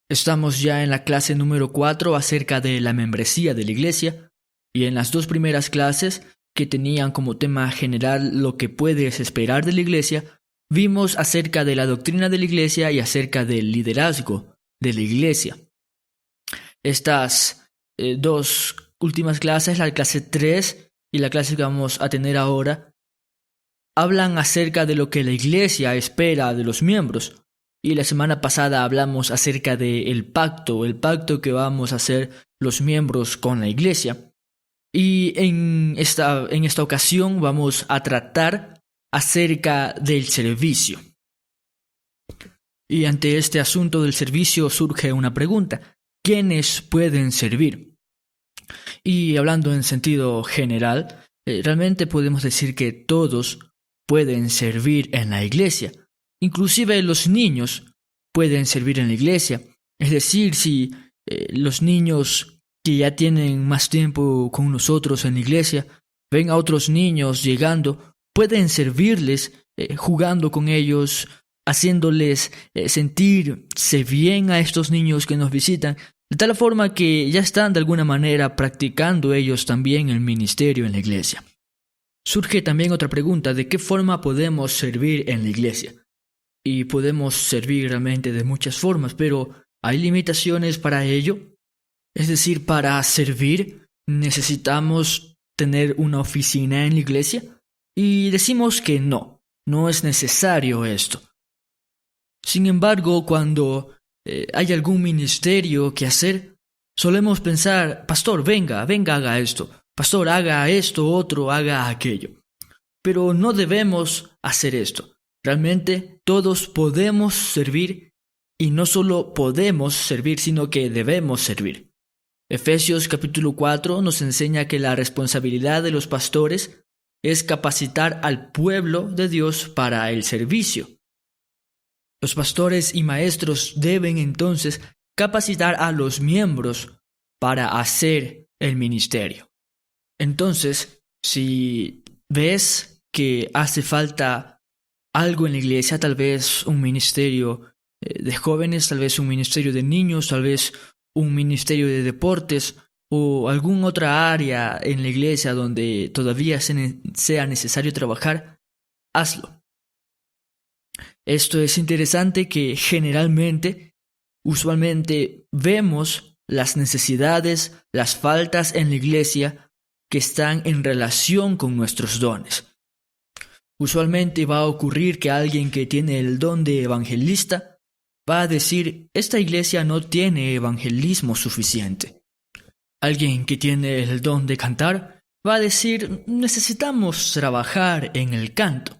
Estamos ya en la clase número 4 acerca de la membresía de la iglesia, y en las dos primeras clases, que tenían como tema general lo que puedes esperar de la iglesia, vimos acerca de la doctrina de la iglesia y acerca del liderazgo de la iglesia. Estas dos últimas clases, la clase 3 y la clase que vamos a tener ahora, hablan acerca de lo que la iglesia espera de los miembros. Y la semana pasada hablamos acerca del pacto, el pacto que vamos a hacer los miembros con la iglesia. Y en esta ocasión vamos a tratar acerca del servicio. Y ante este asunto del servicio surge una pregunta: ¿quiénes pueden servir? Y hablando en sentido general, realmente podemos decir que todos pueden servir en la iglesia. Inclusive los niños pueden servir en la iglesia. Es decir, si los niños que ya tienen más tiempo con nosotros en la iglesia ven a otros niños llegando, pueden servirles jugando con ellos, haciéndoles sentirse bien a estos niños que nos visitan, de tal forma que ya están de alguna manera practicando ellos también el ministerio en la iglesia. Surge también otra pregunta: ¿de qué forma podemos servir en la iglesia? Y podemos servir realmente de muchas formas, pero ¿hay limitaciones para ello? Es decir, para servir necesitamos tener una oficina en la iglesia, y decimos que no es necesario esto. Sin embargo, cuando hay algún ministerio que hacer, solemos pensar: pastor, venga, haga esto. Pastor, haga esto, otro, haga aquello. Pero no debemos hacer esto. Realmente todos podemos servir, y no solo podemos servir, sino que debemos servir. Efesios capítulo 4 nos enseña que la responsabilidad de los pastores es capacitar al pueblo de Dios para el servicio. Los pastores y maestros deben entonces capacitar a los miembros para hacer el ministerio. Entonces, si ves que hace falta algo en la iglesia, tal vez un ministerio de jóvenes, tal vez un ministerio de niños, tal vez un ministerio de deportes o alguna otra área en la iglesia donde todavía sea necesario trabajar, hazlo. Esto es interesante, que usualmente vemos las necesidades, las faltas en la iglesia que están en relación con nuestros dones. Usualmente va a ocurrir que alguien que tiene el don de evangelista va a decir: esta iglesia no tiene evangelismo suficiente. Alguien que tiene el don de cantar va a decir: necesitamos trabajar en el canto.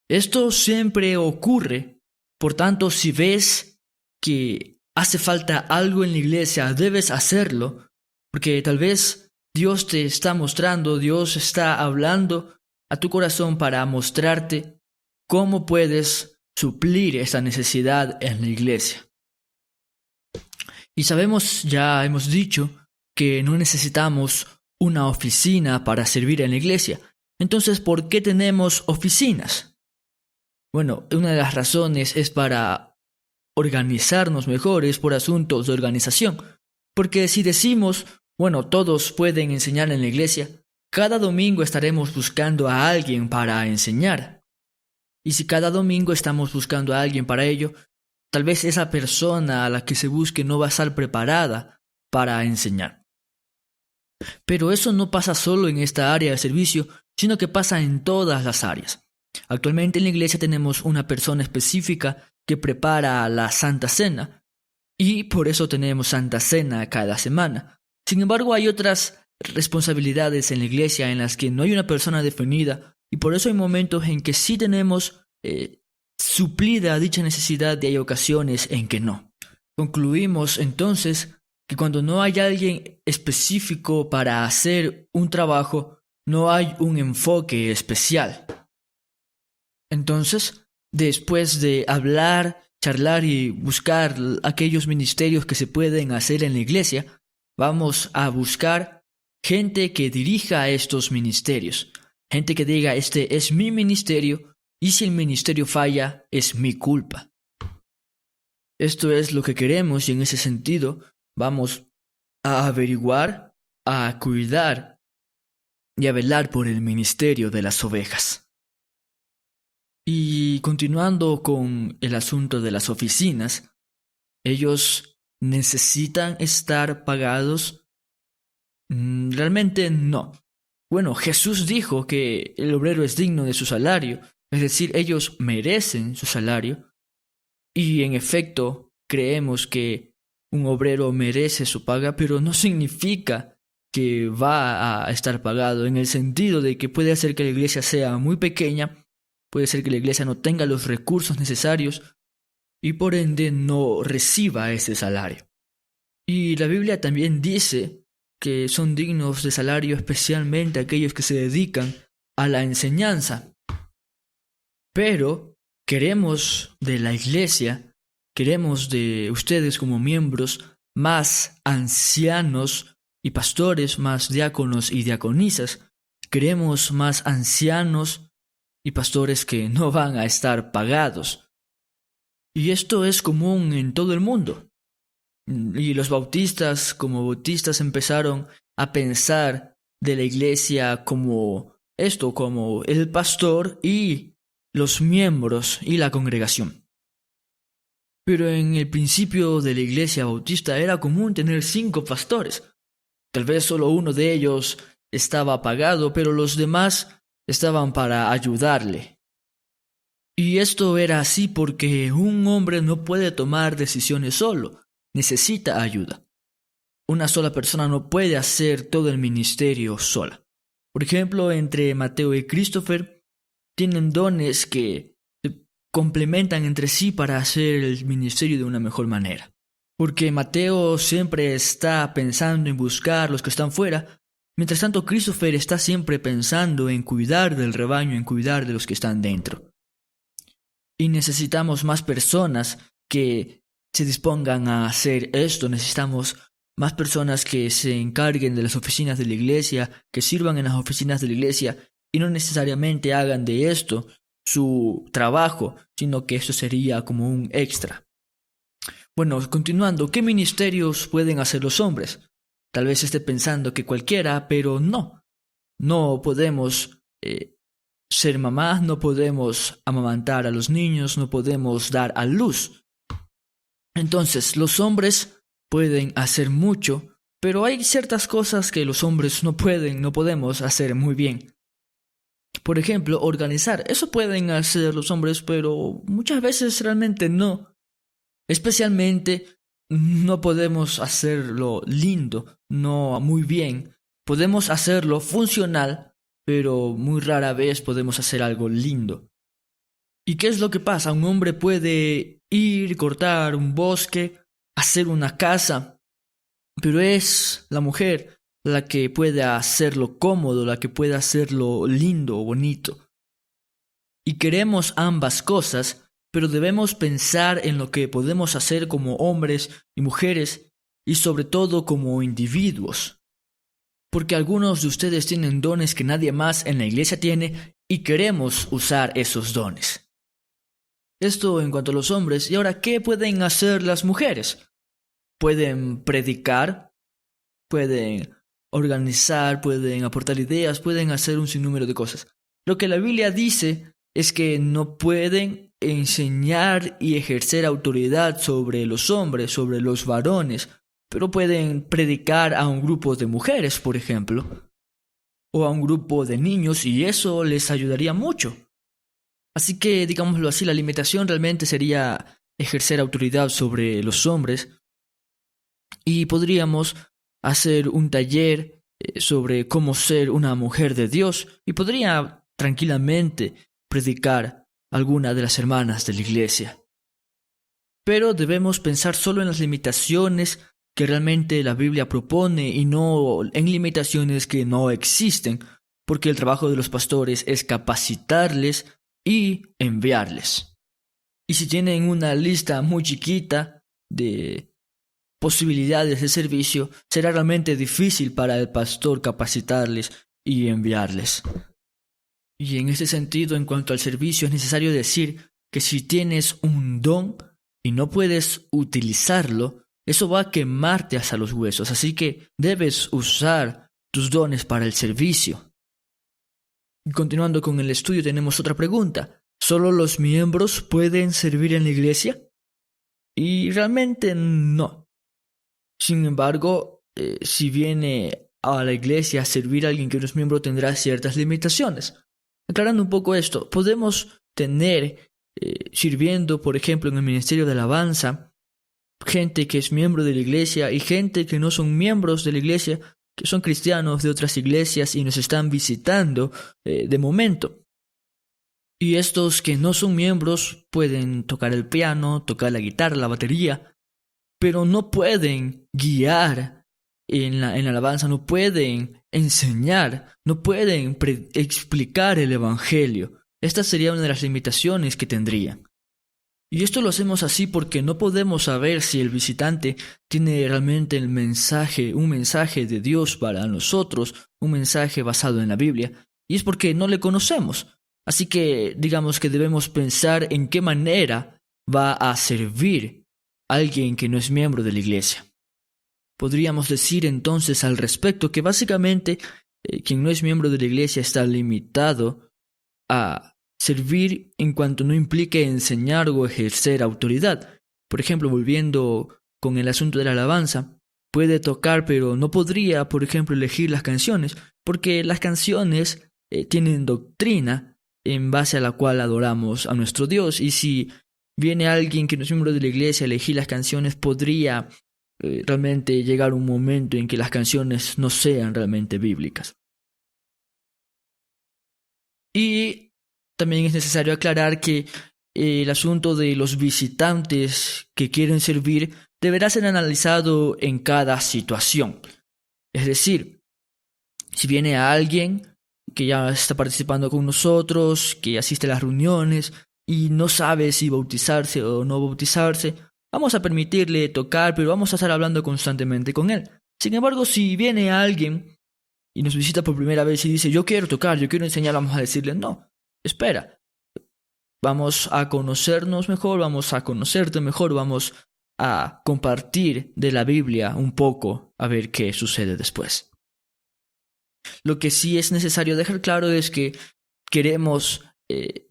Esto siempre ocurre. Por tanto, si ves que hace falta algo en la iglesia, debes hacerlo, porque tal vez Dios te está mostrando, Dios está hablando a tu corazón para mostrarte cómo puedes suplir esa necesidad en la iglesia. Y sabemos, ya hemos dicho, que no necesitamos una oficina para servir en la iglesia. Entonces, ¿por qué tenemos oficinas? Bueno, una de las razones es para organizarnos mejor, es por asuntos de organización. Porque si decimos, todos pueden enseñar en la iglesia, cada domingo estaremos buscando a alguien para enseñar. Y si cada domingo estamos buscando a alguien para ello, tal vez esa persona a la que se busque no va a estar preparada para enseñar. Pero eso no pasa solo en esta área de servicio, sino que pasa en todas las áreas. Actualmente en la iglesia tenemos una persona específica que prepara la Santa Cena, y por eso tenemos Santa Cena cada semana. Sin embargo, hay otras responsabilidades en la iglesia en las que no hay una persona definida, y por eso hay momentos en que sí tenemos suplida dicha necesidad, y hay ocasiones en que no. Concluimos entonces que cuando no hay alguien específico para hacer un trabajo, no hay un enfoque especial. Entonces, después de hablar, charlar y buscar aquellos ministerios que se pueden hacer en la iglesia, vamos a buscar gente que dirija estos ministerios. Gente que diga: este es mi ministerio, y si el ministerio falla, es mi culpa. Esto es lo que queremos y en ese sentido vamos a averiguar, a cuidar y a velar por el ministerio de las ovejas. Y continuando con el asunto de las oficinas, ellos necesitan estar pagados. Realmente no. Bueno, Jesús dijo que el obrero es digno de su salario, es decir, ellos merecen su salario. Y en efecto, creemos que un obrero merece su paga, pero no significa que va a estar pagado, en el sentido de que puede hacer que la iglesia sea muy pequeña, puede ser que la iglesia no tenga los recursos necesarios y por ende no reciba ese salario. Y la Biblia también dice que son dignos de salario especialmente aquellos que se dedican a la enseñanza. Pero queremos de la iglesia, queremos de ustedes como miembros más ancianos y pastores, más diáconos y diaconisas. Queremos más ancianos y pastores que no van a estar pagados. Y esto es común en todo el mundo. Y los bautistas, como bautistas, empezaron a pensar de la iglesia como esto, como el pastor y los miembros y la congregación. Pero en el principio de la iglesia bautista era común tener 5 pastores. Tal vez solo uno de ellos estaba pagado, pero los demás estaban para ayudarle. Y esto era así porque un hombre no puede tomar decisiones solo, necesita ayuda. Una sola persona no puede hacer todo el ministerio sola. Por ejemplo, entre Mateo y Christopher tienen dones que se complementan entre sí para hacer el ministerio de una mejor manera. Porque Mateo siempre está pensando en buscar los que están fuera, mientras tanto Christopher está siempre pensando en cuidar del rebaño, en cuidar de los que están dentro. Y necesitamos más personas que se dispongan a hacer esto. Necesitamos más personas que se encarguen de las oficinas de la iglesia, que sirvan en las oficinas de la iglesia y no necesariamente hagan de esto su trabajo, sino que esto sería como un extra. Bueno, continuando, ¿qué ministerios pueden hacer los hombres? Tal vez esté pensando que cualquiera, pero no. No podemos ser mamás, no podemos amamantar a los niños, no podemos dar a luz. Entonces, los hombres pueden hacer mucho, pero hay ciertas cosas que los hombres no podemos hacer muy bien. Por ejemplo, organizar. Eso pueden hacer los hombres, pero muchas veces realmente no. Especialmente, no podemos hacerlo lindo, no muy bien. Podemos hacerlo funcional, pero muy rara vez podemos hacer algo lindo. ¿Y qué es lo que pasa? Un hombre puede ir, cortar un bosque, hacer una casa, pero es la mujer la que puede hacerlo cómodo, la que puede hacerlo lindo o bonito. Y queremos ambas cosas, pero debemos pensar en lo que podemos hacer como hombres y mujeres y sobre todo como individuos. Porque algunos de ustedes tienen dones que nadie más en la iglesia tiene y queremos usar esos dones. Esto en cuanto a los hombres. ¿Y ahora qué pueden hacer las mujeres? Pueden predicar, pueden organizar, pueden aportar ideas, pueden hacer un sinnúmero de cosas. Lo que la Biblia dice es que no pueden enseñar y ejercer autoridad sobre los hombres, sobre los varones, pero pueden predicar a un grupo de mujeres, por ejemplo, o a un grupo de niños, y eso les ayudaría mucho. Así que, digámoslo así, la limitación realmente sería ejercer autoridad sobre los hombres, y podríamos hacer un taller sobre cómo ser una mujer de Dios, y podría tranquilamente predicar a alguna de las hermanas de la iglesia. Pero debemos pensar solo en las limitaciones que realmente la Biblia propone y no en limitaciones que no existen, porque el trabajo de los pastores es capacitarles y enviarles. Y si tienen una lista muy chiquita de posibilidades de servicio, será realmente difícil para el pastor capacitarles y enviarles. Y en este sentido, en cuanto al servicio, es necesario decir que si tienes un don y no puedes utilizarlo, eso va a quemarte hasta los huesos. Así que debes usar tus dones para el servicio. Y continuando con el estudio, tenemos otra pregunta. ¿Solo los miembros pueden servir en la iglesia? Y realmente no. Sin embargo, si viene a la iglesia a servir a alguien que no es miembro, tendrá ciertas limitaciones. Aclarando un poco esto, podemos tener, sirviendo, por ejemplo, en el ministerio de alabanza, gente que es miembro de la iglesia y gente que no son miembros de la iglesia, que son cristianos de otras iglesias y nos están visitando de momento. Y estos que no son miembros pueden tocar el piano, tocar la guitarra, la batería, pero no pueden guiar en la alabanza, no pueden enseñar, no pueden explicar el evangelio. Esta sería una de las limitaciones que tendrían. Y esto lo hacemos así porque no podemos saber si el visitante tiene realmente un mensaje de Dios para nosotros, un mensaje basado en la Biblia, y es porque no le conocemos. Así que digamos que debemos pensar en qué manera va a servir a alguien que no es miembro de la iglesia. Podríamos decir entonces al respecto que básicamente quien no es miembro de la iglesia está limitado a servir en cuanto no implique enseñar o ejercer autoridad. Por ejemplo, volviendo con el asunto de la alabanza, puede tocar pero no podría, por ejemplo, elegir las canciones, porque las canciones tienen doctrina en base a la cual adoramos a nuestro Dios, y si viene alguien que no es miembro de la iglesia a elegir las canciones, podría realmente llegar un momento en que las canciones no sean realmente bíblicas. Y también es necesario aclarar que el asunto de los visitantes que quieren servir deberá ser analizado en cada situación. Es decir, si viene a alguien que ya está participando con nosotros, que asiste a las reuniones y no sabe si bautizarse o no bautizarse, vamos a permitirle tocar, pero vamos a estar hablando constantemente con él. Sin embargo, si viene alguien y nos visita por primera vez y dice, yo quiero tocar, yo quiero enseñar, vamos a decirle, no, espera, vamos a conocernos mejor, vamos a conocerte mejor, vamos a compartir de la Biblia un poco, a ver qué sucede después. Lo que sí es necesario dejar claro es que queremos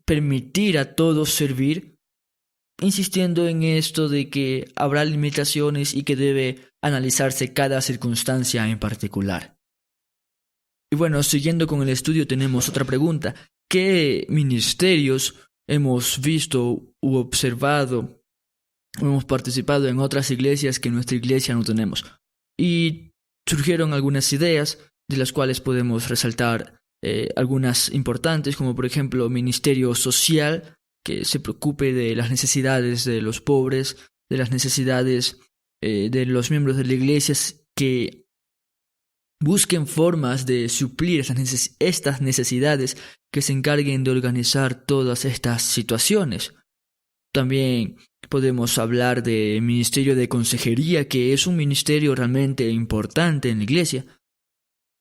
permitir a todos servir, insistiendo en esto de que habrá limitaciones y que debe analizarse cada circunstancia en particular. Y bueno, siguiendo con el estudio tenemos otra pregunta. ¿Qué ministerios hemos visto u observado o hemos participado en otras iglesias que en nuestra iglesia no tenemos? Y surgieron algunas ideas de las cuales podemos resaltar algunas importantes, como por ejemplo ministerio social, que se preocupe de las necesidades de los pobres, de las necesidades de los miembros de la iglesia, que busquen formas de suplir estas necesidades, que se encarguen de organizar todas estas situaciones. También podemos hablar de ministerio de consejería, que es un ministerio realmente importante en la iglesia,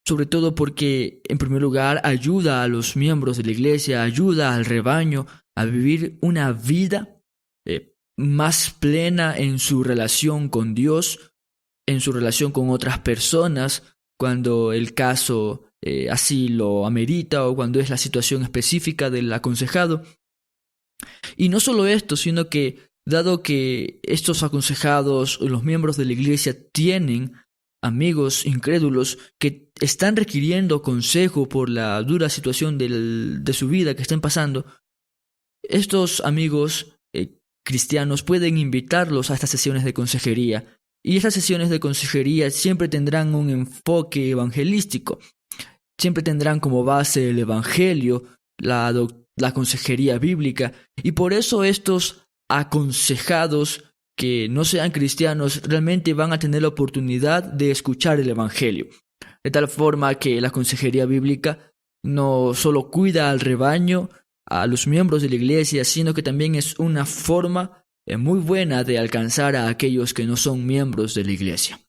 sobre todo porque, en primer lugar, ayuda a los miembros de la iglesia, ayuda al rebaño a vivir una vida más plena en su relación con Dios, en su relación con otras personas, cuando el caso así lo amerita o cuando es la situación específica del aconsejado. Y no solo esto, sino que, dado que estos aconsejados, los miembros de la iglesia, tienen amigos incrédulos que están requiriendo consejo por la dura situación de su vida que estén pasando, estos amigos cristianos pueden invitarlos a estas sesiones de consejería. Y estas sesiones de consejería siempre tendrán un enfoque evangelístico. Siempre tendrán como base el evangelio, la consejería bíblica. Y por eso estos aconsejados que no sean cristianos realmente van a tener la oportunidad de escuchar el evangelio. De tal forma que la consejería bíblica no solo cuida al rebaño, a los miembros de la iglesia, sino que también es una forma muy buena de alcanzar a aquellos que no son miembros de la iglesia.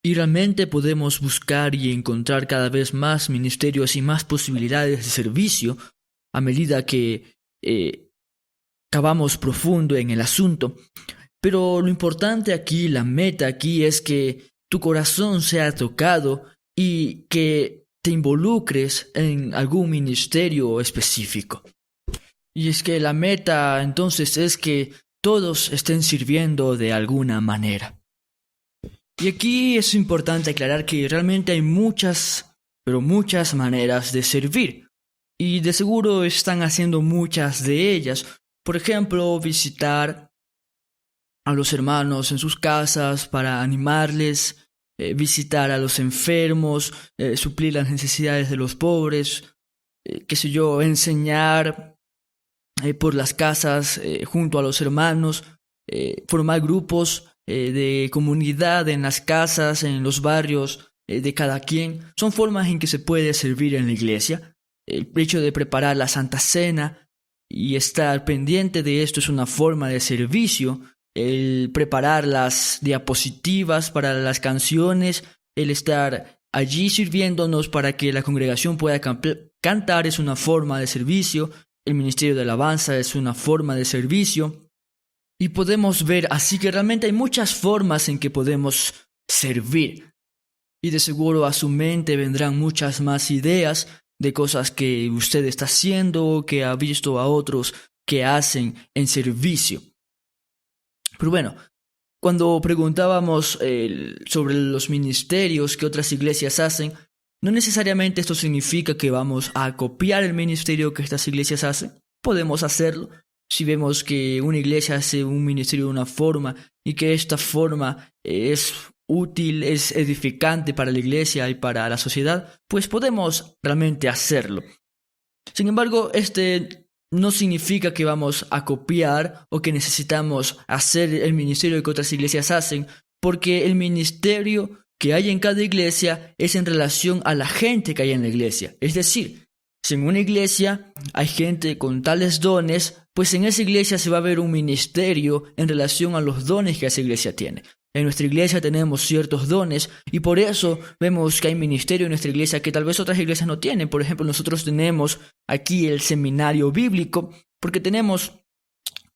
Y realmente podemos buscar y encontrar cada vez más ministerios y más posibilidades de servicio a medida que cavamos profundo en el asunto. Pero lo importante aquí, la meta aquí es que tu corazón sea tocado y que te involucres en algún ministerio específico. Y es que la meta entonces es que todos estén sirviendo de alguna manera. Y aquí es importante aclarar que realmente hay muchas, pero muchas maneras de servir. Y de seguro están haciendo muchas de ellas. Por ejemplo, visitar a los hermanos en sus casas para animarles, visitar a los enfermos, suplir las necesidades de los pobres, qué sé yo, enseñar por las casas junto a los hermanos, formar grupos de comunidad en las casas, en los barrios de cada quien. Son formas en que se puede servir en la iglesia. El hecho de preparar la Santa Cena y estar pendiente de esto es una forma de servicio. El preparar las diapositivas para las canciones, el estar allí sirviéndonos para que la congregación pueda cantar es una forma de servicio. El ministerio de alabanza es una forma de servicio. Y podemos ver así que realmente hay muchas formas en que podemos servir. Y de seguro a su mente vendrán muchas más ideas de cosas que usted está haciendo, que ha visto a otros que hacen en servicio. Pero bueno, cuando preguntábamos sobre los ministerios que otras iglesias hacen, no necesariamente esto significa que vamos a copiar el ministerio que estas iglesias hacen. Podemos hacerlo. Si vemos que una iglesia hace un ministerio de una forma y que esta forma es útil, es edificante para la iglesia y para la sociedad, pues podemos realmente hacerlo. Sin embargo, no significa que vamos a copiar o que necesitamos hacer el ministerio que otras iglesias hacen, porque el ministerio que hay en cada iglesia es en relación a la gente que hay en la iglesia. Es decir, si en una iglesia hay gente con tales dones, pues en esa iglesia se va a ver un ministerio en relación a los dones que esa iglesia tiene. En nuestra iglesia tenemos ciertos dones y por eso vemos que hay ministerio en nuestra iglesia que tal vez otras iglesias no tienen. Por ejemplo, nosotros tenemos aquí el seminario bíblico porque tenemos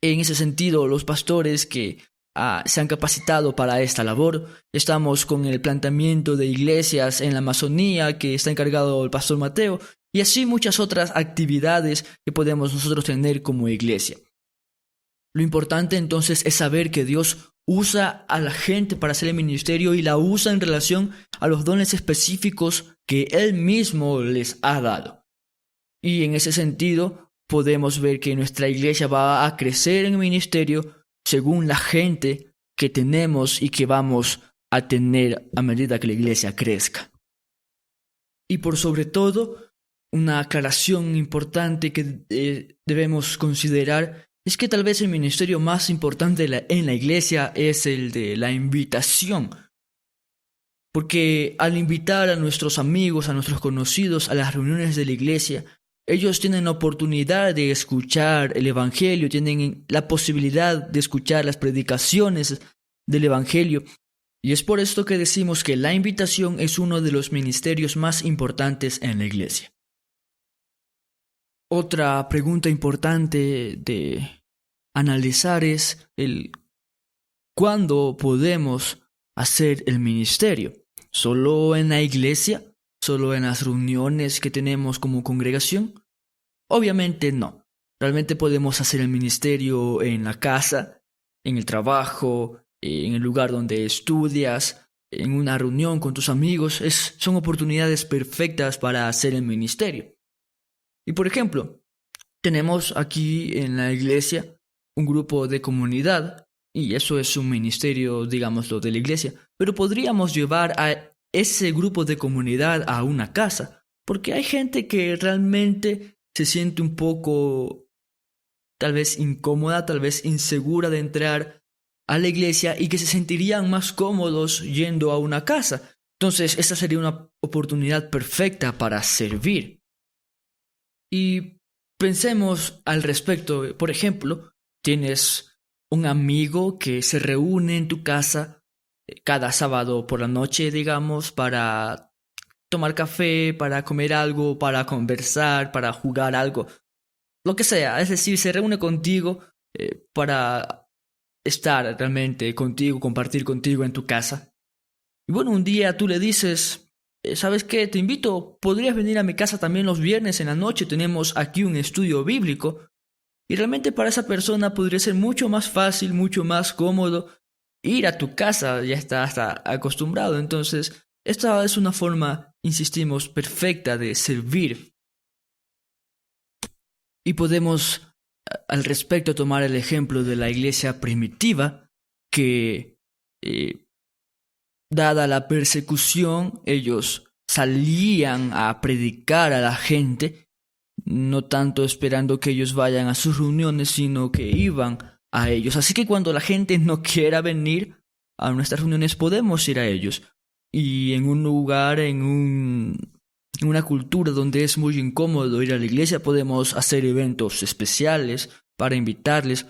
en ese sentido los pastores que se han capacitado para esta labor. Estamos con el planteamiento de iglesias en la Amazonía que está encargado el pastor Mateo y así muchas otras actividades que podemos nosotros tener como iglesia. Lo importante entonces es saber que Dios usa a la gente para hacer el ministerio y la usa en relación a los dones específicos que Él mismo les ha dado. Y en ese sentido podemos ver que nuestra iglesia va a crecer en el ministerio según la gente que tenemos y que vamos a tener a medida que la iglesia crezca. Y por sobre todo, una aclaración importante que debemos considerar es que tal vez el ministerio más importante en la iglesia es el de la invitación. Porque al invitar a nuestros amigos, a nuestros conocidos a las reuniones de la iglesia, ellos tienen la oportunidad de escuchar el Evangelio, tienen la posibilidad de escuchar las predicaciones del Evangelio. Y es por esto que decimos que la invitación es uno de los ministerios más importantes en la iglesia. Otra pregunta importante de analizar es ¿cuándo podemos hacer el ministerio? ¿Solo en la iglesia? ¿Solo en las reuniones que tenemos como congregación? Obviamente no. Realmente podemos hacer el ministerio en la casa, en el trabajo, en el lugar donde estudias, en una reunión con tus amigos. Son oportunidades perfectas para hacer el ministerio. Y por ejemplo, tenemos aquí en la iglesia un grupo de comunidad, y eso es un ministerio, digámoslo, de la iglesia, pero podríamos llevar a ese grupo de comunidad a una casa, porque hay gente que realmente se siente un poco, tal vez incómoda, tal vez insegura de entrar a la iglesia y que se sentirían más cómodos yendo a una casa. Entonces, esta sería una oportunidad perfecta para servir. Y pensemos al respecto. Por ejemplo, tienes un amigo que se reúne en tu casa cada sábado por la noche, digamos, para tomar café, para comer algo, para conversar, para jugar algo, lo que sea. Es decir, se reúne contigo para estar realmente contigo, compartir contigo en tu casa. Y bueno, un día tú le dices, ¿sabes qué? Te invito, podrías venir a mi casa también los viernes en la noche, tenemos aquí un estudio bíblico. Y realmente para esa persona podría ser mucho más fácil, mucho más cómodo ir a tu casa, ya está hasta acostumbrado. Entonces, esta es una forma, insistimos, perfecta de servir. Y podemos al respecto tomar el ejemplo de la iglesia primitiva, que dada la persecución, ellos salían a predicar a la gente, no tanto esperando que ellos vayan a sus reuniones, sino que iban a ellos. Así que cuando la gente no quiera venir a nuestras reuniones, podemos ir a ellos. Y en un lugar, en una cultura donde es muy incómodo ir a la iglesia, podemos hacer eventos especiales para invitarles.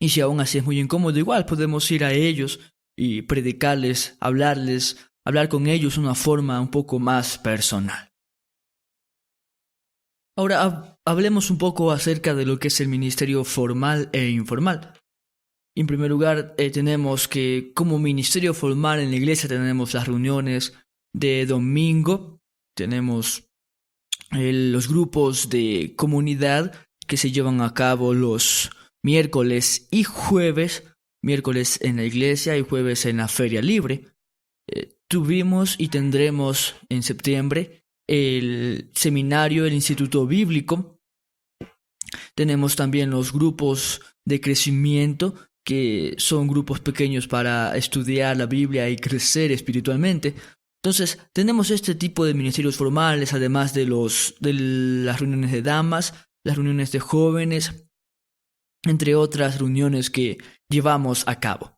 Y si aún así es muy incómodo, igual podemos ir a ellos y predicarles, hablar con ellos de una forma un poco más personal. Ahora hablemos un poco acerca de lo que es el ministerio formal e informal. En primer lugar, tenemos que como ministerio formal en la iglesia tenemos las reuniones de domingo, tenemos los grupos de comunidad que se llevan a cabo los miércoles y jueves, miércoles en la iglesia y jueves en la feria libre. Tuvimos y tendremos en septiembre el seminario, el Instituto Bíblico. Tenemos también los grupos de crecimiento, que son grupos pequeños para estudiar la Biblia y crecer espiritualmente. Entonces, tenemos este tipo de ministerios formales, además de las reuniones de damas, las reuniones de jóvenes, entre otras reuniones que llevamos a cabo.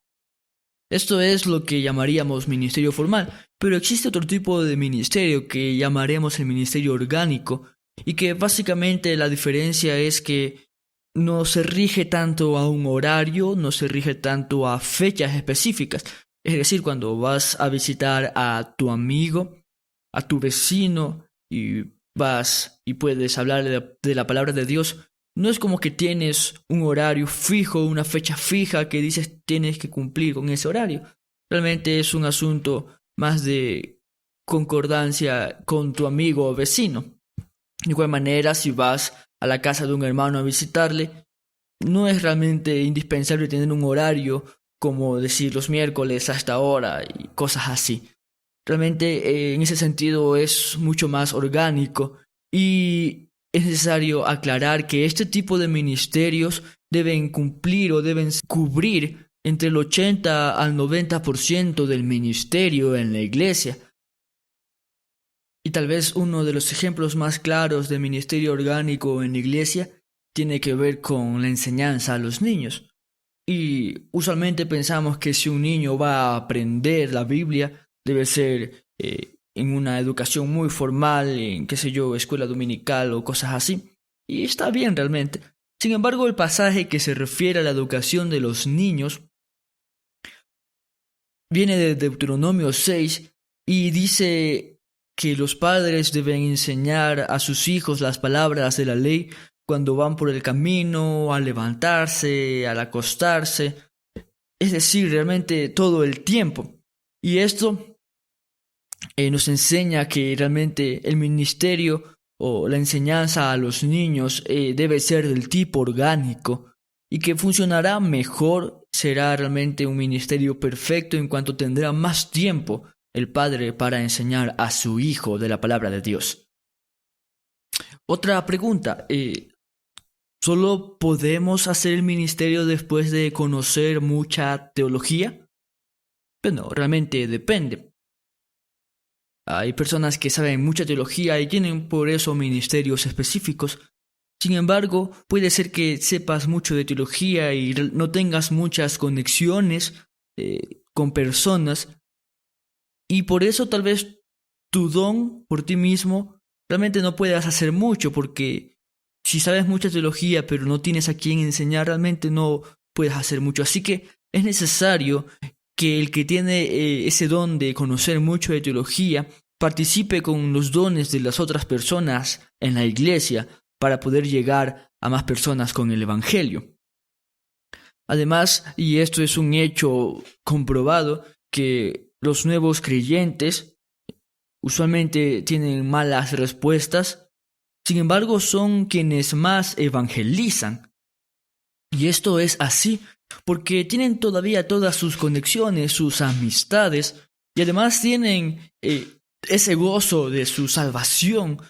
Esto es lo que llamaríamos ministerio formal, pero existe otro tipo de ministerio que llamaremos el ministerio orgánico, y que básicamente la diferencia es que no se rige tanto a un horario, no se rige tanto a fechas específicas. Es decir, cuando vas a visitar a tu amigo, a tu vecino, y vas y puedes hablar de la palabra de Dios, no es como que tienes un horario fijo, una fecha fija que dices tienes que cumplir con ese horario. Realmente es un asunto más de concordancia con tu amigo o vecino. De igual manera, si vas a la casa de un hermano a visitarle, no es realmente indispensable tener un horario como decir los miércoles a esta hora y cosas así. Realmente en ese sentido es mucho más orgánico, y es necesario aclarar que este tipo de ministerios deben cumplir o deben cubrir entre el 80 al 90% del ministerio en la iglesia. Y tal vez uno de los ejemplos más claros de ministerio orgánico en la iglesia tiene que ver con la enseñanza a los niños. Y usualmente pensamos que si un niño va a aprender la Biblia, debe ser en una educación muy formal, en, escuela dominical o cosas así. Y está bien realmente. Sin embargo, el pasaje que se refiere a la educación de los niños viene de Deuteronomio 6 y dice que los padres deben enseñar a sus hijos las palabras de la ley cuando van por el camino, al levantarse, al acostarse. Es decir, realmente todo el tiempo. Y esto nos enseña que realmente el ministerio o la enseñanza a los niños debe ser del tipo orgánico, y que funcionará mejor, será realmente un ministerio perfecto en cuanto tendrá más tiempo el padre para enseñar a su hijo de la palabra de Dios. Otra pregunta, ¿solo podemos hacer el ministerio después de conocer mucha teología? Bueno, realmente depende. Hay personas que saben mucha teología y tienen por eso ministerios específicos. Sin embargo, puede ser que sepas mucho de teología y no tengas muchas conexiones con personas, y por eso tal vez tu don por ti mismo realmente no puedas hacer mucho, porque si sabes mucha teología pero no tienes a quien enseñar, realmente no puedes hacer mucho. Así que es necesario que el que tiene ese don de conocer mucho de teología participe con los dones de las otras personas en la iglesia para poder llegar a más personas con el evangelio. Además, y esto es un hecho comprobado, que los nuevos creyentes usualmente tienen malas respuestas, sin embargo son quienes más evangelizan. Y esto es así porque tienen todavía todas sus conexiones, sus amistades, y además tienen ese gozo de su salvación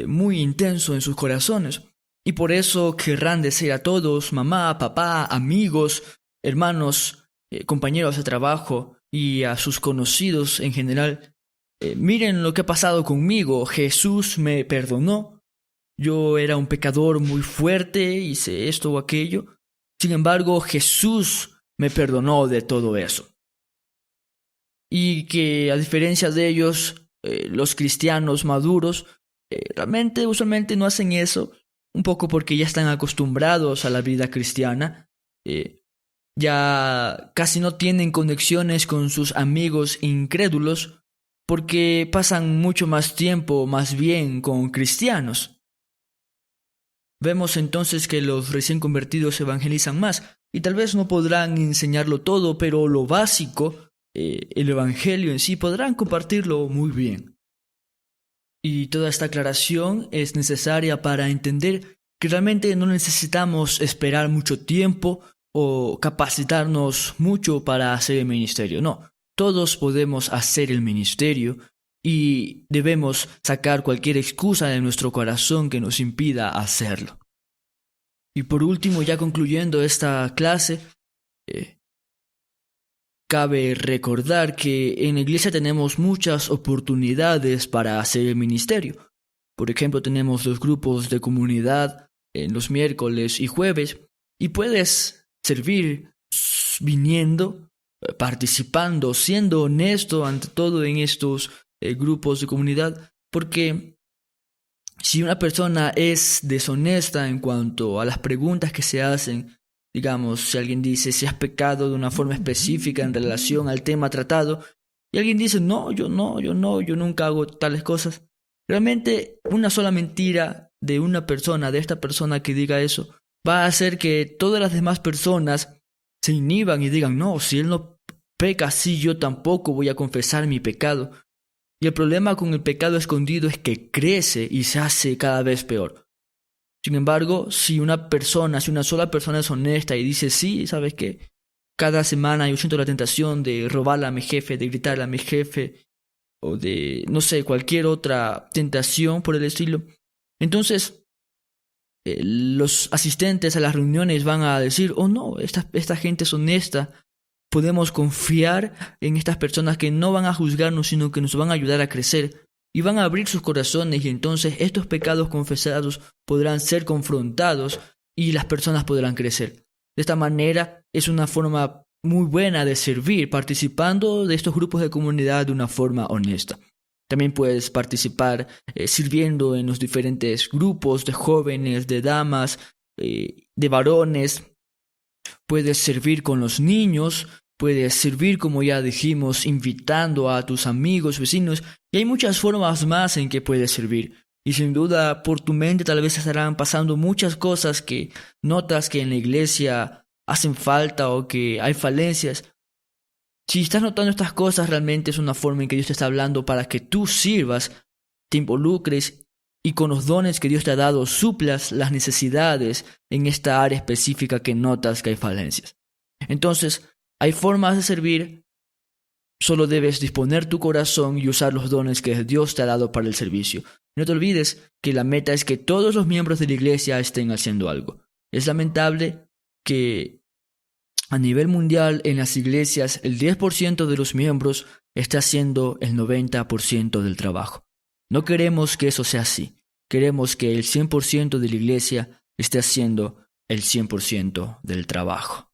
muy intenso en sus corazones. Y por eso querrán decir a todos, mamá, papá, amigos, hermanos, compañeros de trabajo y a sus conocidos en general, miren lo que ha pasado conmigo, Jesús me perdonó, yo era un pecador muy fuerte, hice esto o aquello, sin embargo Jesús me perdonó de todo eso. Y que a diferencia de ellos, los cristianos maduros, realmente usualmente no hacen eso, un poco porque ya están acostumbrados a la vida cristiana, ya casi no tienen conexiones con sus amigos incrédulos, porque pasan mucho más tiempo más bien con cristianos. Vemos entonces que los recién convertidos evangelizan más, y tal vez no podrán enseñarlo todo, pero lo básico, el evangelio en sí, podrán compartirlo muy bien. Y toda esta aclaración es necesaria para entender que realmente no necesitamos esperar mucho tiempo o capacitarnos mucho para hacer el ministerio. No, todos podemos hacer el ministerio y debemos sacar cualquier excusa de nuestro corazón que nos impida hacerlo. Y por último, ya concluyendo esta clase, cabe recordar que en la iglesia tenemos muchas oportunidades para hacer el ministerio. Por ejemplo, tenemos los grupos de comunidad en los miércoles y jueves, y puedes servir viniendo, participando, siendo honesto ante todo en estos grupos de comunidad, porque si una persona es deshonesta en cuanto a las preguntas que se hacen, digamos, si alguien dice si has pecado de una forma específica en relación al tema tratado, y alguien dice yo nunca hago tales cosas, realmente una sola mentira de una persona, de esta persona que diga eso, va a hacer que todas las demás personas se inhiban y digan, no, si él no peca así, yo tampoco voy a confesar mi pecado. Y el problema con el pecado escondido es que crece y se hace cada vez peor. Sin embargo, si una sola persona es honesta y dice, sí, ¿sabes qué? Cada semana yo siento la tentación de robarle a mi jefe, de gritarle a mi jefe, o de, no sé, cualquier otra tentación por el estilo. Entonces, los asistentes a las reuniones van a decir, oh no, esta gente es honesta, podemos confiar en estas personas que no van a juzgarnos, sino que nos van a ayudar a crecer. Y van a abrir sus corazones y entonces estos pecados confesados podrán ser confrontados y las personas podrán crecer. De esta manera es una forma muy buena de servir, participando de estos grupos de comunidad de una forma honesta. También puedes participar sirviendo en los diferentes grupos de jóvenes, de damas, de varones. Puedes servir con los niños. Puedes servir, como ya dijimos, invitando a tus amigos, vecinos, y hay muchas formas más en que puedes servir. Y sin duda, por tu mente tal vez estarán pasando muchas cosas que notas que en la iglesia hacen falta o que hay falencias. Si estás notando estas cosas, realmente es una forma en que Dios te está hablando para que tú sirvas, te involucres y con los dones que Dios te ha dado suplas las necesidades en esta área específica que notas que hay falencias. Entonces, hay formas de servir, solo debes disponer tu corazón y usar los dones que Dios te ha dado para el servicio. No te olvides que la meta es que todos los miembros de la iglesia estén haciendo algo. Es lamentable que a nivel mundial en las iglesias el 10% de los miembros esté haciendo el 90% del trabajo. No queremos que eso sea así. Queremos que el 100% de la iglesia esté haciendo el 100% del trabajo.